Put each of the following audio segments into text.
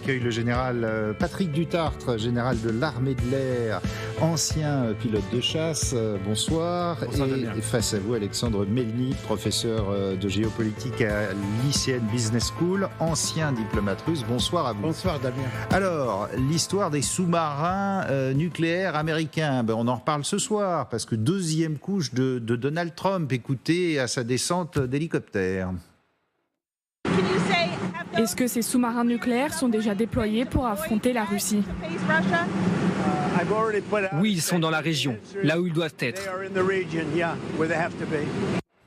j'accueille le général Patrick Dutartre, général de l'armée de l'air, ancien pilote de chasse. Bonsoir. Bonsoir et face à vous, Alexandre Melny, professeur de géopolitique à l'ICN Business School, ancien diplomate russe. Bonsoir à vous. Bonsoir Damien. Alors, l'histoire des sous-marins nucléaires américains, on en reparle ce soir, parce que deuxième couche de Donald Trump, écoutez à sa descente d'hélicoptère. Est-ce que ces sous-marins nucléaires sont déjà déployés pour affronter la Russie ? Oui, ils sont dans la région, là où ils doivent être.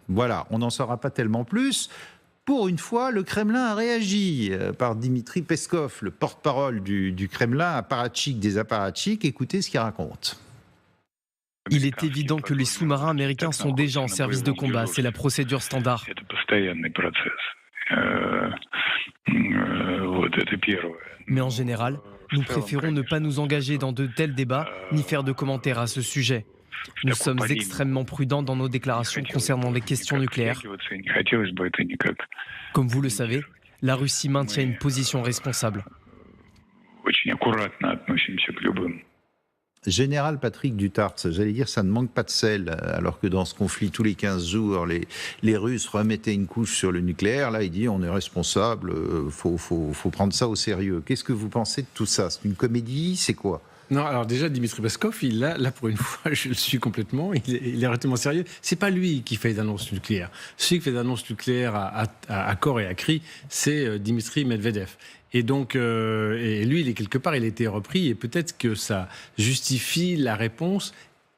Voilà, on n'en saura pas tellement plus. Pour une fois, le Kremlin a réagi par Dmitri Peskov, le porte-parole du Kremlin, apparatchik des apparatchiks. Écoutez ce qu'il raconte. Il est évident que les sous-marins américains sont déjà en service de combat, c'est la procédure standard. Mais en général, nous préférons ne pas nous engager dans de tels débats, ni faire de commentaires à ce sujet. Nous sommes extrêmement prudents dans nos déclarations concernant les questions nucléaires. Comme vous le savez, la Russie maintient une position responsable. Général Patrick Dutartre, j'allais dire ça ne manque pas de sel, alors que dans ce conflit, tous les 15 jours, les Russes remettaient une couche sur le nucléaire. Là, il dit on est responsable, faut prendre ça au sérieux. Qu'est-ce que vous pensez de tout ça? C'est une comédie? C'est quoi? Non, alors déjà, Dmitri Peskov, là pour une fois, je le suis complètement, il est relativement sérieux. C'est pas lui qui fait des annonces nucléaires. Celui qui fait des annonces nucléaires à corps et à cri, c'est Dmitri Medvedev. Et donc, et lui, il est quelque part, il a été repris, et peut-être que ça justifie la réponse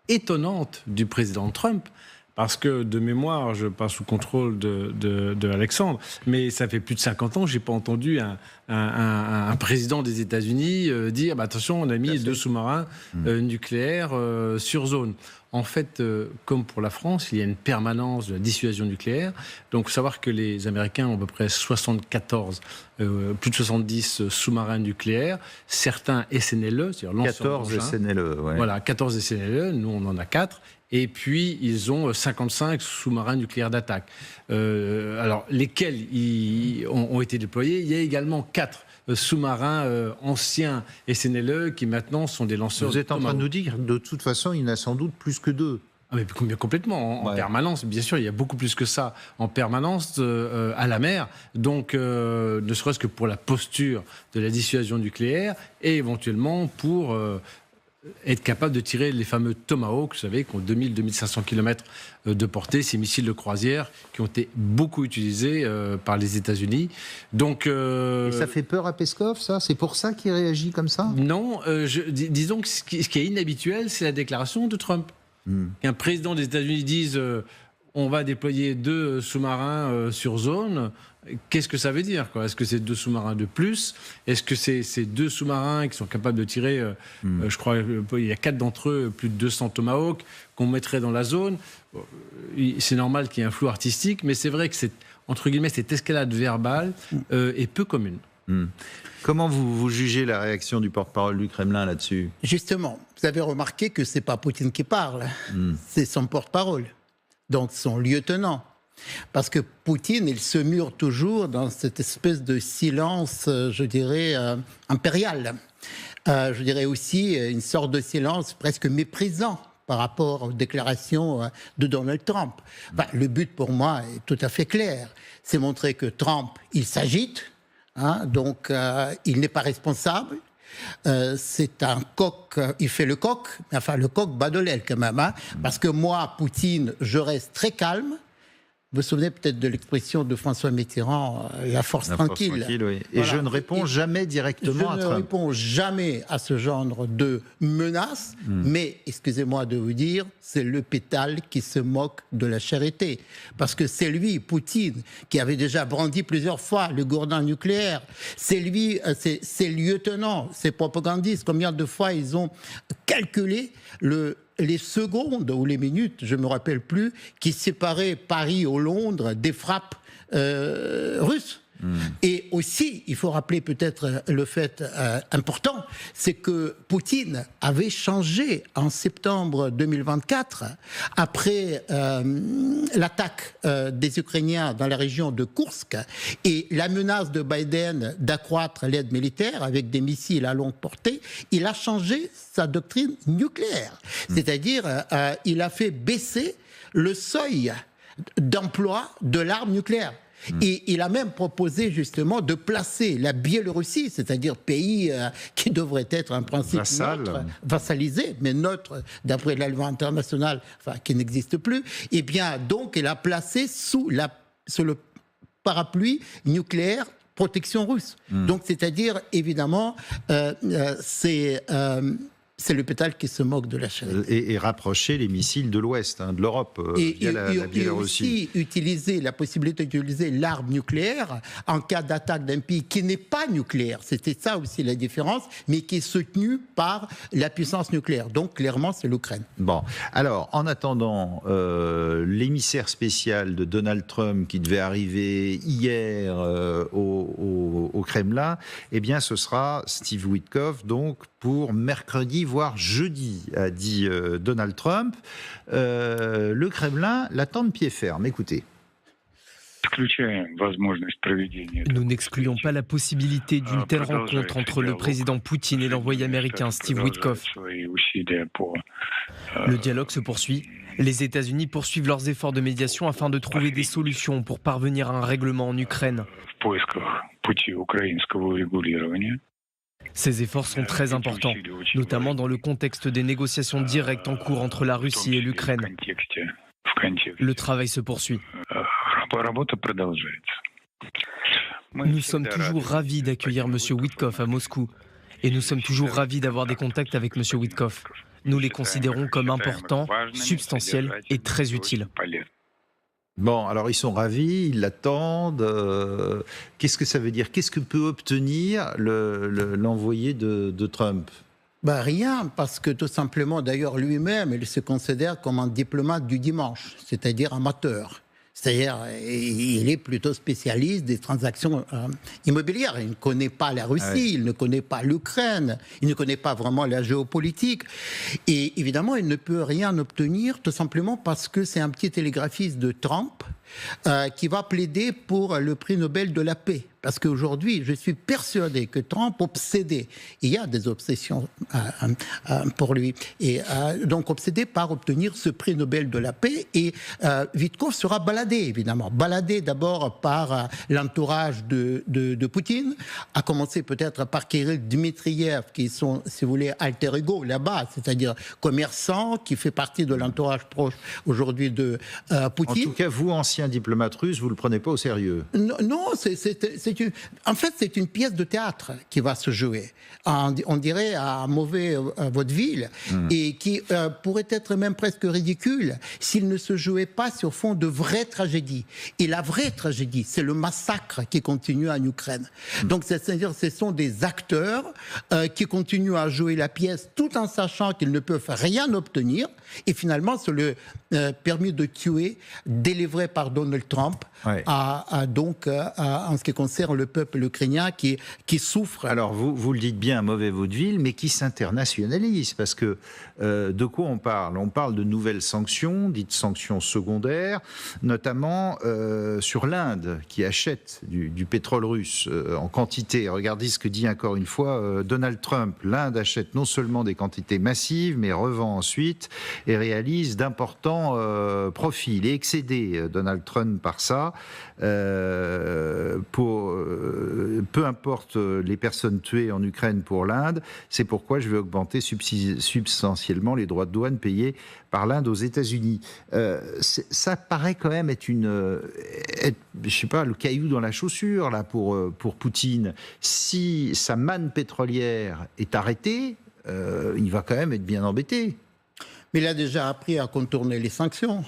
étonnante du président Trump. Parce que, de mémoire, je passe sous contrôle de Alexandre, mais ça fait plus de 50 ans que je n'ai pas entendu un président des États-Unis dire attention, on a mis 2 sous-marins nucléaires sur zone. En fait, comme pour la France, il y a une permanence de la dissuasion nucléaire. Donc, il faut savoir que les Américains ont à peu près 74, plus de 70 sous-marins nucléaires, certains SNLE, c'est-à-dire lanceurs 14 SNLE, ouais. Voilà, 14 SNLE, nous on en a 4. Et puis, ils ont 55 sous-marins nucléaires d'attaque. Alors, lesquels ont été déployés? Il y a également 4 sous-marins anciens SNLE qui maintenant sont des lanceurs. Vous êtes en train de nous dire, de toute façon, il y en a sans doute plus que 2. Ah mais complètement, en permanence. Bien sûr, il y a beaucoup plus que ça en permanence à la mer. Donc, ne serait-ce que pour la posture de la dissuasion nucléaire et éventuellement pour être capable de tirer les fameux Tomahawk, vous savez, qui ont 2000-2500 km de portée, ces missiles de croisière qui ont été beaucoup utilisés par les États-Unis. Donc, et ça fait peur à Peskov, ça? C'est pour ça qu'il réagit comme ça? Non, disons que ce qui est inhabituel, c'est la déclaration de Trump. Qu'un président des États-Unis dise on va déployer 2 sous-marins sur zone. Qu'est-ce que ça veut dire, quoi? Est-ce que c'est 2 sous-marins de plus? Est-ce que c'est 2 sous-marins qui sont capables de tirer, je crois, il y a 4 d'entre eux, plus de 200 Tomahawk, qu'on mettrait dans la zone? C'est normal qu'il y ait un flou artistique, mais c'est vrai que entre guillemets, cette escalade verbale est peu commune. Comment vous jugez la réaction du porte-parole du Kremlin là-dessus? Justement, vous avez remarqué que c'est pas Poutine qui parle, c'est son porte-parole, donc son lieutenant. Parce que Poutine, il se mure toujours dans cette espèce de silence, je dirais, impérial. Je dirais aussi une sorte de silence presque méprisant par rapport aux déclarations de Donald Trump. Enfin, le but pour moi est tout à fait clair. C'est montrer que Trump, il s'agite, donc il n'est pas responsable. C'est un coq, il fait le coq, enfin le coq bat de l'aile quand même. Parce que moi, Poutine, je reste très calme. Vous vous souvenez peut-être de l'expression de François Mitterrand, la force tranquille. Oui. Et voilà. Je ne réponds jamais directement à Trump. Je ne réponds jamais à ce genre de menaces, mais, excusez-moi de vous dire, c'est le pétale qui se moque de la charité. Parce que c'est lui, Poutine, qui avait déjà brandi plusieurs fois le gourdin nucléaire. C'est lui, ses lieutenants, ses propagandistes, combien de fois ils ont calculé les secondes ou les minutes, je ne me rappelle plus, qui séparaient Paris ou Londres des frappes russes. Et aussi, il faut rappeler peut-être le fait important, c'est que Poutine avait changé en septembre 2024, après l'attaque des Ukrainiens dans la région de Koursk et la menace de Biden d'accroître l'aide militaire avec des missiles à longue portée. Il a changé sa doctrine nucléaire. C'est-à-dire, il a fait baisser le seuil d'emploi de l'arme nucléaire. Et il a même proposé justement de placer la Biélorussie, c'est-à-dire pays qui devrait être en principe neutre, vassalisé, mais neutre d'après la loi internationale, enfin qui n'existe plus. Et bien donc il a placé sous le parapluie nucléaire protection russe. Donc c'est-à-dire évidemment c'est le pétale qui se moque de la chaîne. Et rapprocher les missiles de l'Ouest, de l'Europe, via la Biélorussie. Et aussi utiliser la possibilité d'utiliser l'arme nucléaire en cas d'attaque d'un pays qui n'est pas nucléaire. C'était ça aussi la différence, mais qui est soutenu par la puissance nucléaire. Donc clairement, c'est l'Ukraine. Bon, alors en attendant, l'émissaire spécial de Donald Trump qui devait arriver hier au Kremlin, eh bien ce sera Steve Witkoff, donc pour mercredi, voire jeudi, a dit Donald Trump. Le Kremlin l'attend de pied ferme. Écoutez. Nous n'excluons pas la possibilité d'une telle rencontre entre le président Poutine et l'envoyé américain Steve Witkoff. Le dialogue se poursuit. Les États-Unis poursuivent leurs efforts de médiation afin de trouver des solutions pour parvenir à un règlement en Ukraine. Ces efforts sont très importants, notamment dans le contexte des négociations directes en cours entre la Russie et l'Ukraine. Le travail se poursuit. Nous sommes toujours ravis d'accueillir M. Witkoff à Moscou et nous sommes toujours ravis d'avoir des contacts avec M. Witkoff. Nous les considérons comme importants, substantiels et très utiles. Bon, alors ils sont ravis, ils l'attendent. Qu'est-ce que ça veut dire? Qu'est-ce que peut obtenir l'envoyé de Trump? Rien, parce que tout simplement, d'ailleurs lui-même, il se considère comme un diplomate du dimanche, c'est-à-dire amateur. C'est-à-dire, il est plutôt spécialiste des transactions immobilières. Il ne connaît pas la Russie, il ne connaît pas l'Ukraine, il ne connaît pas vraiment la géopolitique. Et évidemment, il ne peut rien obtenir, tout simplement parce que c'est un petit télégraphiste de Trump qui va plaider pour le prix Nobel de la paix. Parce qu'aujourd'hui, je suis persuadé que Trump obsédé, il y a des obsessions pour lui, et donc obsédé par obtenir ce prix Nobel de la paix, et Witkoff sera baladé, évidemment. Baladé d'abord par l'entourage de Poutine, à commencer peut-être par Kirill Dmitriev, qui sont, si vous voulez, alter ego là-bas, c'est-à-dire commerçant, qui fait partie de l'entourage proche aujourd'hui de Poutine. En tout cas, vous, ancien diplomate russe, vous ne le prenez pas au sérieux. Non, en fait, c'est une pièce de théâtre qui va se jouer, on dirait à mauvais vaudeville, et qui pourrait être même presque ridicule s'il ne se jouait pas sur fond de vraie tragédie. Et la vraie tragédie, c'est le massacre qui continue en Ukraine. Donc, c'est-à-dire, ce sont des acteurs qui continuent à jouer la pièce tout en sachant qu'ils ne peuvent rien obtenir, et finalement, c'est le permis de tuer délivré par Donald Trump en ce qui concerne le peuple ukrainien qui souffre. Alors vous le dites bien, un mauvais vaudeville, mais qui s'internationalise, parce que de quoi on parle? On parle de nouvelles sanctions, dites sanctions secondaires, notamment sur l'Inde, qui achète du pétrole russe en quantité. Regardez ce que dit encore une fois Donald Trump. L'Inde achète non seulement des quantités massives, mais revend ensuite et réalise d'importants profits. Il est excédé, Donald Trump, par ça. Peu importe les personnes tuées en Ukraine pour l'Inde, c'est pourquoi je vais augmenter substantiellement les droits de douane payés par l'Inde aux États-Unis. Ça paraît quand même être je sais pas, le caillou dans la chaussure là pour Poutine. Si sa manne pétrolière est arrêtée, il va quand même être bien embêté. Mais il a déjà appris à contourner les sanctions.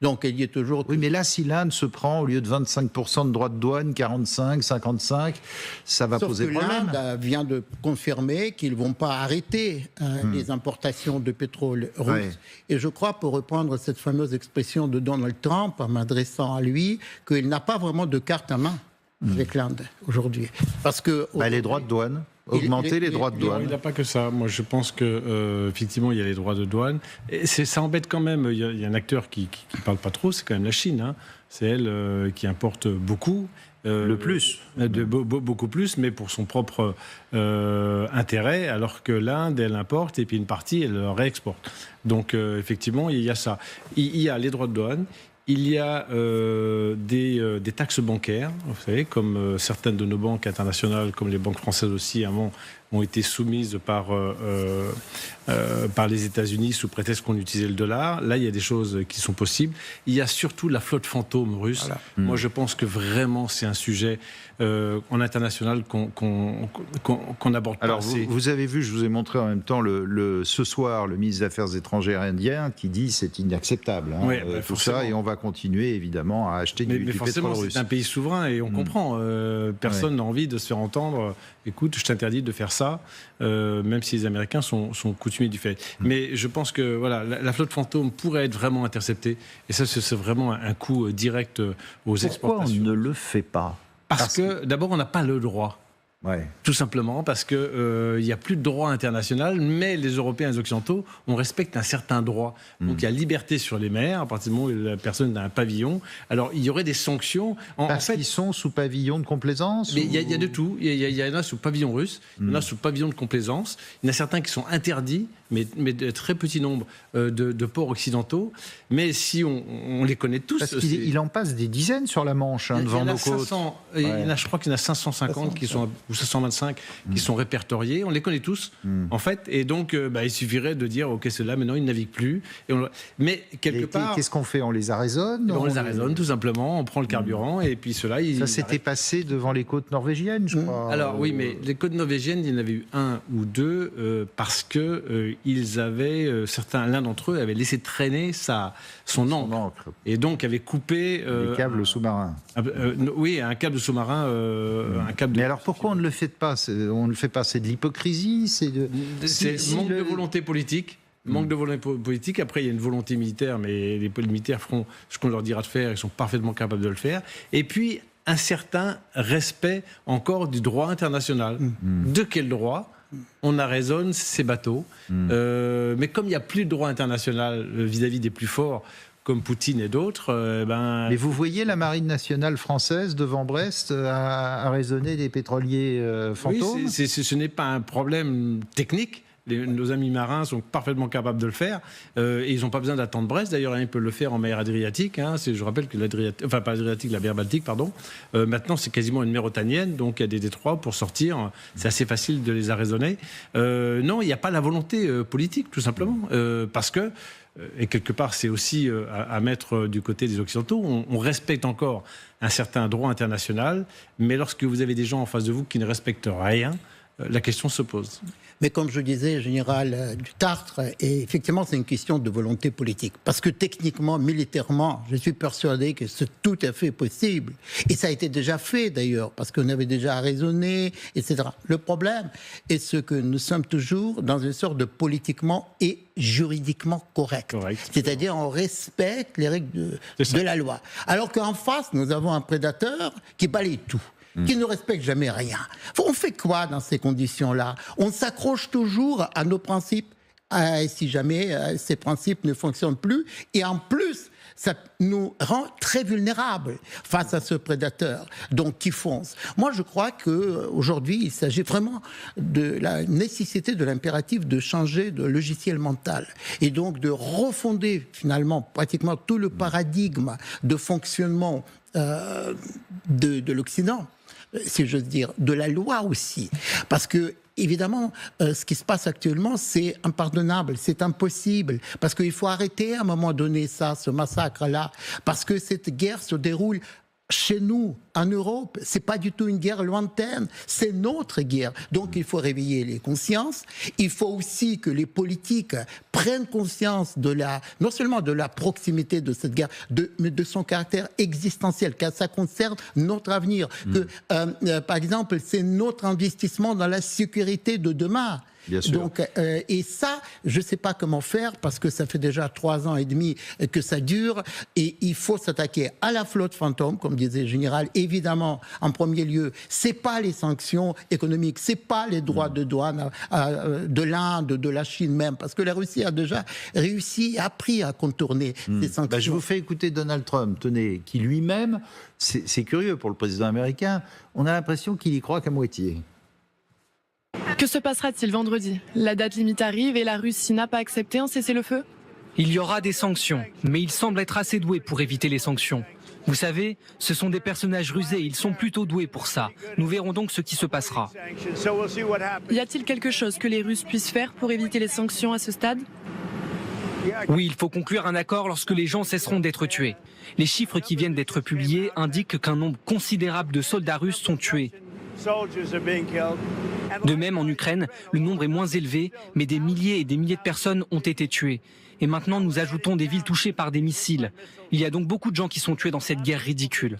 Donc il y est toujours... Oui, mais là, si l'Inde se prend, au lieu de 25% de droits de douane, 45, 55, ça va poser problème. L'Inde vient de confirmer qu'ils ne vont pas arrêter les importations de pétrole russe. Ouais. Et je crois, pour reprendre cette fameuse expression de Donald Trump, en m'adressant à lui, qu'il n'a pas vraiment de carte à main. avec l'Inde aujourd'hui. Parce que les droits de douane. Augmenter les droits de douane. Il n'y a pas que ça. Moi, je pense que effectivement, il y a les droits de douane. Et ça embête quand même. Il y a un acteur qui parle pas trop, c'est quand même la Chine. Hein. C'est elle qui importe beaucoup. Le plus. Beaucoup plus, mais pour son propre intérêt, alors que l'Inde, elle importe, et puis une partie, elle réexporte. Donc, effectivement, il y a ça. Il y a les droits de douane. Il y a des taxes bancaires, vous savez, comme certaines de nos banques internationales, comme les banques françaises aussi, ont été soumises par les États-Unis sous prétexte qu'on utilisait le dollar. Là, il y a des choses qui sont possibles. Il y a surtout la flotte fantôme russe. Voilà. Moi, je pense que vraiment, c'est un sujet en international qu'on aborde pas. Alors, assez. Vous avez vu, je vous ai montré en même temps ce soir le ministre des Affaires étrangères indien qui dit c'est inacceptable. Hein, oui, tout ça, et on va continuer évidemment à acheter du pétrole russe. Mais forcément, c'est un pays souverain et on comprend. Personne n'a envie de se faire entendre. Écoute, je t'interdis de faire ça, même si les Américains sont coutumiers du fait. Mais je pense que voilà, la flotte fantôme pourrait être vraiment interceptée. Et ça, c'est vraiment un coup direct aux exportations. Pourquoi on ne le fait pas ? Parce que d'abord, on n'a pas le droit. Ouais. Tout simplement parce qu'il n'y a plus de droit international, mais les Européens et les Occidentaux, on respecte un certain droit. Donc il y a liberté sur les mers, à partir du moment où la personne a un pavillon. Alors il y aurait des sanctions. Parce qu'ils sont sous pavillon de complaisance. Mais il y a de tout. Il y en a sous pavillon russe, il y en a sous pavillon de complaisance. Il y en a certains qui sont interdits, mais de très petit nombre de ports occidentaux. Mais si on les connaît tous... Parce qu'il en passe des dizaines sur la Manche, devant nos côtes. Je crois qu'il y en a 550 qui sont... 525 qui sont répertoriés, on les connaît tous en fait, et donc il suffirait de dire ok, ceux-là maintenant ils ne naviguent plus. Mais quelque part, qu'est-ce qu'on fait ? On les arraisonne ? On les arraisonne tout simplement, on prend le carburant et puis ceux-là ça s'était passé devant les côtes norvégiennes, je crois. Alors oui, mais les côtes norvégiennes, il y en avait eu un ou deux parce que ils avaient l'un d'entre eux avait laissé traîner son ancre et donc avait coupé les câbles sous-marins. Oui, un câble sous-marin, un câble. Mais alors pourquoi on ne le fait pas ? On ne le fait pas, c'est de l'hypocrisie, c'est manque de volonté politique. Manque de volonté politique. Après, il y a une volonté militaire, mais les militaires feront ce qu'on leur dira de faire. Ils sont parfaitement capables de le faire. Et puis, un certain respect encore du droit international. De quel droit ? On arraisonne ces bateaux. Mais comme il n'y a plus de droit international vis-à-vis des plus forts, comme Poutine et d'autres, Mais vous voyez la marine nationale française devant Brest à raisonner des pétroliers fantômes ? Oui, ce n'est pas un problème technique. Nos amis marins sont parfaitement capables de le faire et ils n'ont pas besoin d'attendre Brest. D'ailleurs, ils peuvent le faire en mer Adriatique. Je rappelle que pas l'Adriatique, la mer Baltique, pardon. Maintenant, c'est quasiment une mer otanienne, donc il y a des détroits pour sortir. C'est assez facile de les arraisonner. Non, il n'y a pas la volonté politique, tout simplement, parce que et quelque part, c'est aussi à mettre du côté des Occidentaux. On respecte encore un certain droit international, mais lorsque vous avez des gens en face de vous qui ne respectent rien, la question se pose. Mais comme je disais, général Dutartre, et effectivement, c'est une question de volonté politique. Parce que techniquement, militairement, je suis persuadé que c'est tout à fait possible. Et ça a été déjà fait, d'ailleurs, parce qu'on avait déjà raisonné, etc. Le problème est ce que nous sommes toujours dans une sorte de politiquement et juridiquement correct. C'est-à-dire, on respecte les règles de la loi. Alors qu'en face, nous avons un prédateur qui balaye tout, qui ne respecte jamais rien. On fait quoi dans ces conditions-là ? On s'accroche toujours à nos principes, et si jamais ces principes ne fonctionnent plus, et en plus, ça nous rend très vulnérables face à ce prédateur, donc qui fonce. Moi, je crois qu'aujourd'hui, il s'agit vraiment de la nécessité, de l'impératif de changer de logiciel mental, et donc de refonder finalement pratiquement tout le paradigme de fonctionnement de l'Occident, si j'ose dire, de la loi aussi. Parce que, évidemment, ce qui se passe actuellement, c'est impardonnable, c'est impossible. Parce qu'il faut arrêter à un moment donné ce massacre-là. Parce que cette guerre se déroule chez nous, en Europe. C'est pas du tout une guerre lointaine, c'est notre guerre. Donc il faut réveiller les consciences. Il faut aussi que les politiques prennent conscience non seulement de la proximité de cette guerre, mais de son caractère existentiel, car ça concerne notre avenir. Que, par exemple, c'est notre investissement dans la sécurité de demain. Bien sûr. Donc, et ça, je ne sais pas comment faire parce que ça fait déjà 3 ans et demi que ça dure et il faut s'attaquer à la flotte fantôme, comme disait le général. Évidemment, en premier lieu, c'est pas les sanctions économiques, c'est pas les droits de douane de l'Inde, de la Chine même, parce que la Russie a déjà réussi, appris à contourner ces sanctions. Je vous fais écouter Donald Trump, tenez, qui lui-même, c'est curieux pour le président américain, on a l'impression qu'il y croit qu'à moitié. Que se passera-t-il vendredi? La date limite arrive et la Russie n'a pas accepté un cessez-le-feu? Il y aura des sanctions, mais il semble être assez doué pour éviter les sanctions. Vous savez, ce sont des personnages rusés, ils sont plutôt doués pour ça. Nous verrons donc ce qui se passera. Y a-t-il quelque chose que les Russes puissent faire pour éviter les sanctions à ce stade? Oui, il faut conclure un accord lorsque les gens cesseront d'être tués. Les chiffres qui viennent d'être publiés indiquent qu'un nombre considérable de soldats russes sont tués. De même, en Ukraine, le nombre est moins élevé, mais des milliers et des milliers de personnes ont été tuées. Et maintenant, nous ajoutons des villes touchées par des missiles. Il y a donc beaucoup de gens qui sont tués dans cette guerre ridicule.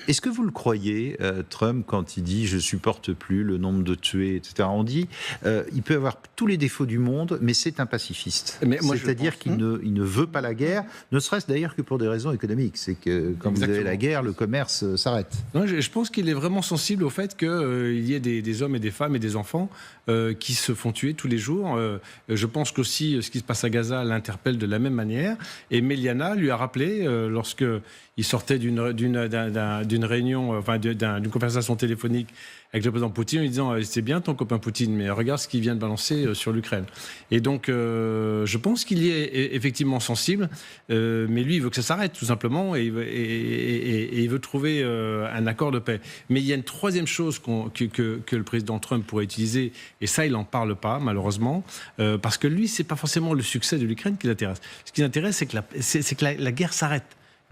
Est-ce que vous le croyez, Trump, quand il dit « je supporte plus le nombre de tués », etc. On dit il peut avoir tous les défauts du monde, mais c'est un pacifiste. C'est-à-dire qu'il ne veut pas la guerre, ne serait-ce d'ailleurs que pour des raisons économiques. C'est que quand vous avez la guerre, le commerce s'arrête. Je pense qu'il est vraiment sensible au fait qu'il y ait des hommes et des femmes et des enfants qui se font tuer tous les jours. Je pense qu'aussi ce qui se passe à Gaza l'interpelle de la même manière. Et Meliana lui a rappelé, lorsqu'il sortait d'une réunion, d'une conversation téléphonique avec le président Poutine, en lui disant c'est bien ton copain Poutine, mais regarde ce qu'il vient de balancer sur l'Ukraine. Et donc, je pense qu'il y est effectivement sensible, mais lui, il veut que ça s'arrête, tout simplement, et il veut trouver un accord de paix. Mais il y a une troisième chose que le président Trump pourrait utiliser, et ça, il n'en parle pas, malheureusement, parce que lui, c'est pas forcément le succès de l'Ukraine qui l'intéresse. Ce qui l'intéresse, c'est que la guerre s'arrête.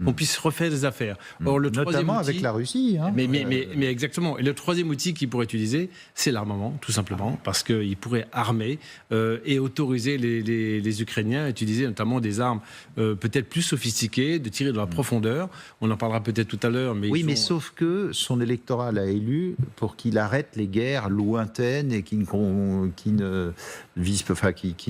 On puisse refaire des affaires. Or, notamment avec la Russie. Hein. Mais exactement. Et le troisième outil qu'il pourrait utiliser, c'est l'armement, tout simplement, parce qu'il pourrait armer et autoriser les Ukrainiens à utiliser notamment des armes peut-être plus sophistiquées, de tirer de la profondeur. On en parlera peut-être tout à l'heure. Mais sauf que son électorat l'a élu pour qu'il arrête les guerres lointaines et qui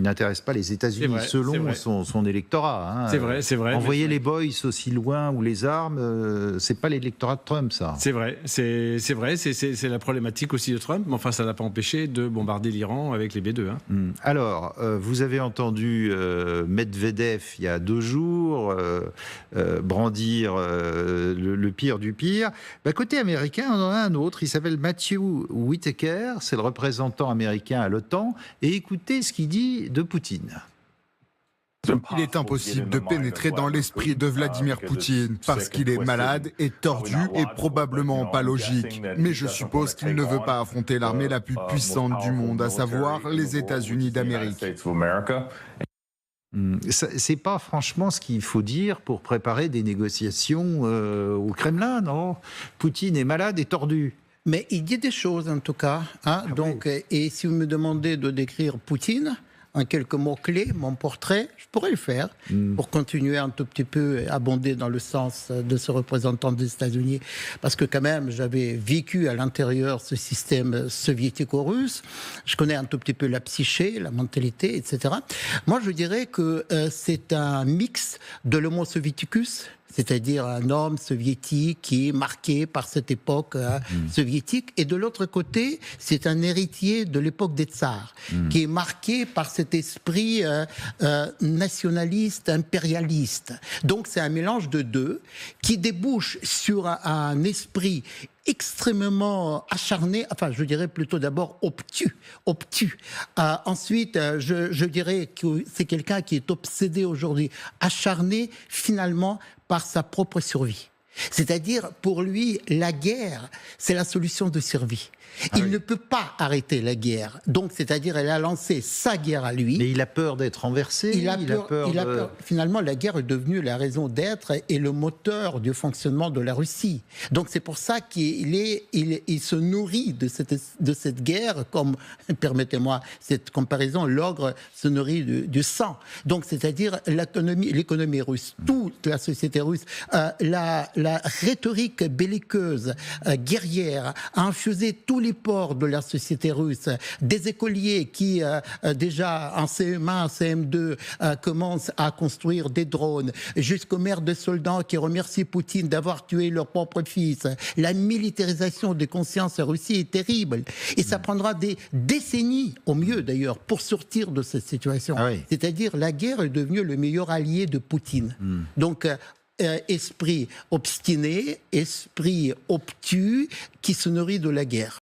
n'intéressent pas les États-Unis, selon son électorat. Hein. C'est vrai. Envoyer les boys aussi loin ou les armes, c'est pas l'électorat de Trump, ça. C'est vrai, c'est la problématique aussi de Trump, mais enfin ça l'a pas empêché de bombarder l'Iran avec les B-2. Hein. Alors, vous avez entendu Medvedev il y a 2 jours brandir le pire du pire. Côté américain, on en a un autre, il s'appelle Matthew Whitaker, c'est le représentant américain à l'OTAN, et écoutez ce qu'il dit de Poutine. Il est impossible de pénétrer dans l'esprit de Vladimir Poutine parce qu'il est malade et tordu et probablement pas logique. Mais je suppose qu'il ne veut pas affronter l'armée la plus puissante du monde, à savoir les États-Unis d'Amérique. C'est pas franchement ce qu'il faut dire pour préparer des négociations au Kremlin, non? Poutine est malade et tordu. Mais il dit des choses en tout cas. Hein, donc, et si vous me demandez de décrire Poutine en quelques mots-clés, mon portrait, je pourrais le faire pour continuer un tout petit peu à abonder dans le sens de ce représentant des États-Unis. Parce que quand même, j'avais vécu à l'intérieur ce système soviético-russe. Je connais un tout petit peu la psyché, la mentalité, etc. Moi, je dirais que c'est un mix de l'homo soviéticus, c'est-à-dire un homme soviétique qui est marqué par cette époque soviétique. Et de l'autre côté, c'est un héritier de l'époque des tsars, qui est marqué par cet esprit nationaliste, impérialiste. Donc c'est un mélange de deux qui débouche sur un esprit extrêmement acharné, enfin je dirais plutôt d'abord obtus. Ensuite, je dirais que c'est quelqu'un qui est obsédé aujourd'hui, acharné finalement par sa propre survie. C'est-à-dire, pour lui, la guerre, c'est la solution de survie. Il ne peut pas arrêter la guerre. Donc, c'est-à-dire, elle a lancé sa guerre à lui. Mais il a peur d'être renversé. Il a peur. Finalement, la guerre est devenue la raison d'être et le moteur du fonctionnement de la Russie. Donc, c'est pour ça qu'il se nourrit de cette guerre, comme, permettez-moi cette comparaison, l'ogre se nourrit du sang. Donc, c'est-à-dire l'économie russe, toute la société russe, la rhétorique belliqueuse, guerrière, a infusé tout tous les pores de la société russe, des écoliers qui déjà en CM1, CM2 commencent à construire des drones, jusqu'aux mères de soldats qui remercient Poutine d'avoir tué leur propre fils. La militarisation des consciences en Russie est terrible. Et ça prendra des décennies, au mieux d'ailleurs, pour sortir de cette situation. Ah oui. C'est-à-dire la guerre est devenue le meilleur allié de Poutine. Donc, esprit obstiné, esprit obtus qui se nourrit de la guerre.